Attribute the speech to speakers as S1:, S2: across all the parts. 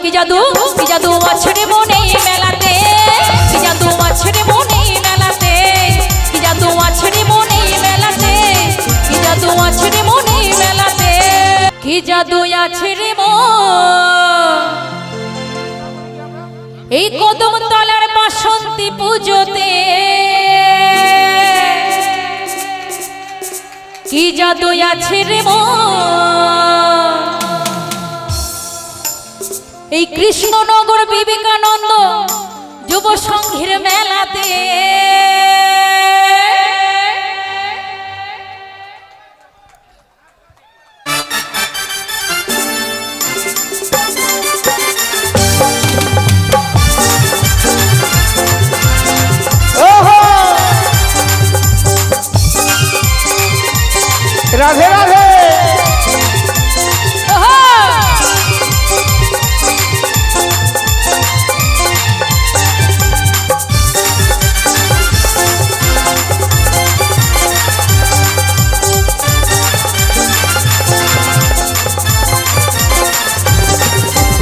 S1: কি জাদু আছে রে মনে মেলাতে, কি জাদু আছে রে মনে মেলাতে, কি জাদু আছে রে মনে মেলাতে, কি জাদু আছে রে মনে মেলাতে, কি জাদু আছে রে এই কদম তলার বাসন্তী পুজোতে, কি জাদু আছে রে এই কৃষ্ণনগর বিবেকানন্দ যুব সংঘের মেলাতে,
S2: রাধে রাধে।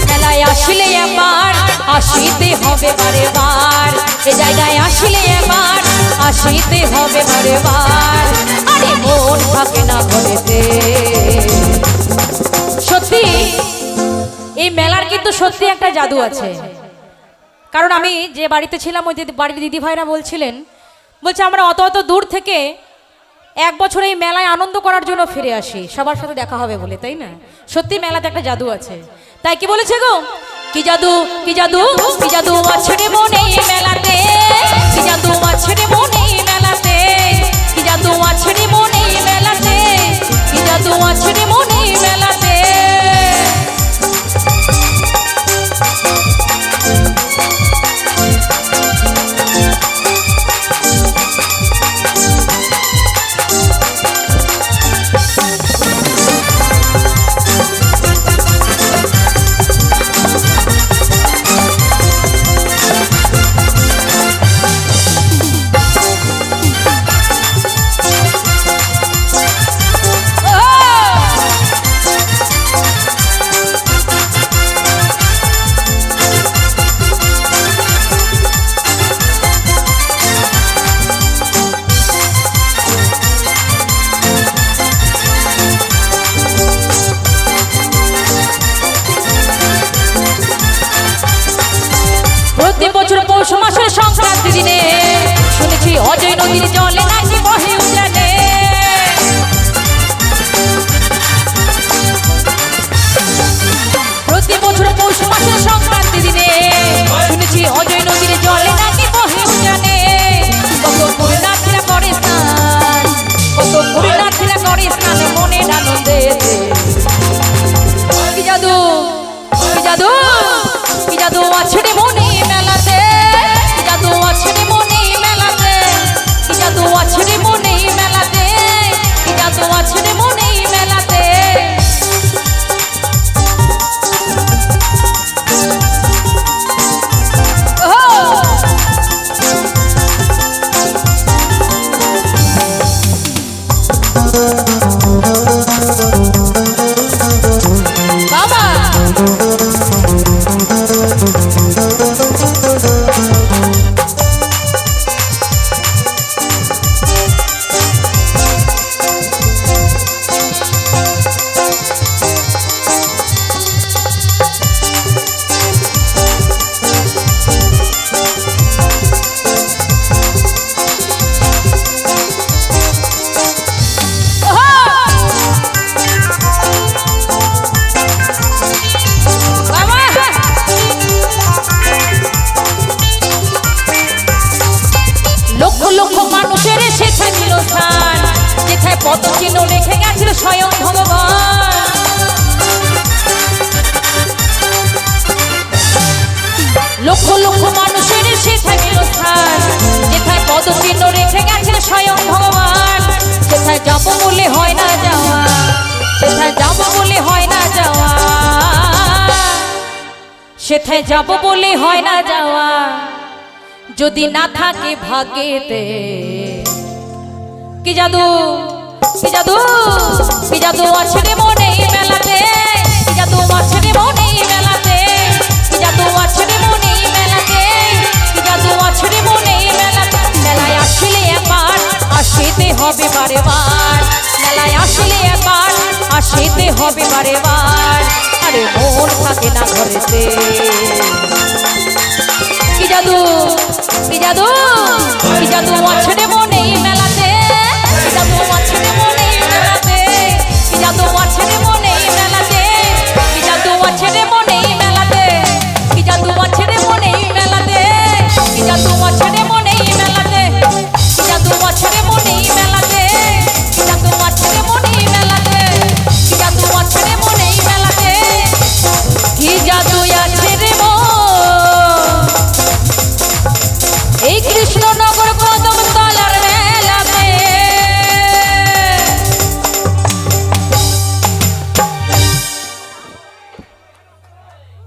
S1: মেলায় আসলে এবার আসিতে হবে বারে বার, এ জায়গায় আসলে এবার আসিতে হবে বারে বার, আরে মন থাকে না ঘরেতে। সত্যি এই মেলার কিন্তু সত্যি একটা জাদু আছে, কারণ আমি যে বাড়িতে ছিলাম ওই বাড়ির দিদি ভাইরা বলছিলেন, বলছে আমরা অত অত দূর থেকে এক বছর এই মেলায় আনন্দ করার জন্য ফিরে আসি, সবার সাথে দেখা হবে বলে, তাই না? সত্যি মেলাতে একটা জাদু আছে। তাই কি বলেছে গো, কি জাদু কি জাদু কি জাদু আছে রে মনে মেলাতে, কি জাদু আছে রে মনে মেলাতে, কি জাদু আছে রে মনে মেলাতে, কি জাদু আছে রে মনে মেলাতে। প্রতি বছর পৌষ মাসের সংক্রান্তি দিনে শুনেছি অজয় নদীর জলে নাকি বহে উজানে, প্রতি বছর পৌষ মাসের সংক্রান্তি দিনে শুনেছি অজয় নদীর জলে নাকি বহে উজানে, কত পুরীনাথীরা করে স্নান, কত পুরীনাথীরা করে স্নান মনের আনন্দে। কি জাদু কি জাদু কি জাদু আছে রে মনে মেলাতে, কি জাদু আছে রে মনে মেলাতে, কি জাদু আছে রে মনে মেলাতে, কি জাদু আছে রে মনে মেলাতে। বাবা পদচিহ্ন রেখে গেছিল স্বয়ং ভগবান, লক্ষ লক্ষ মানুষের সেথায় মিল স্থান, যেথায় পদচিহ্ন রেখে গেছিল স্বয়ং ভগবান, সেথায় যাব বলে হয় না যাওয়া, সেথায় যাব বলে হয় না যাওয়া, সেথায় যাব বলে হয় না যাওয়া, যদি না থাকে ভাগ্যেতে। কি জাদু কি জাদু কি জাদু আছে রে মনে মেলাতে, কি জাদু আছে রে মনে মেলাতে,
S2: ঘরেতে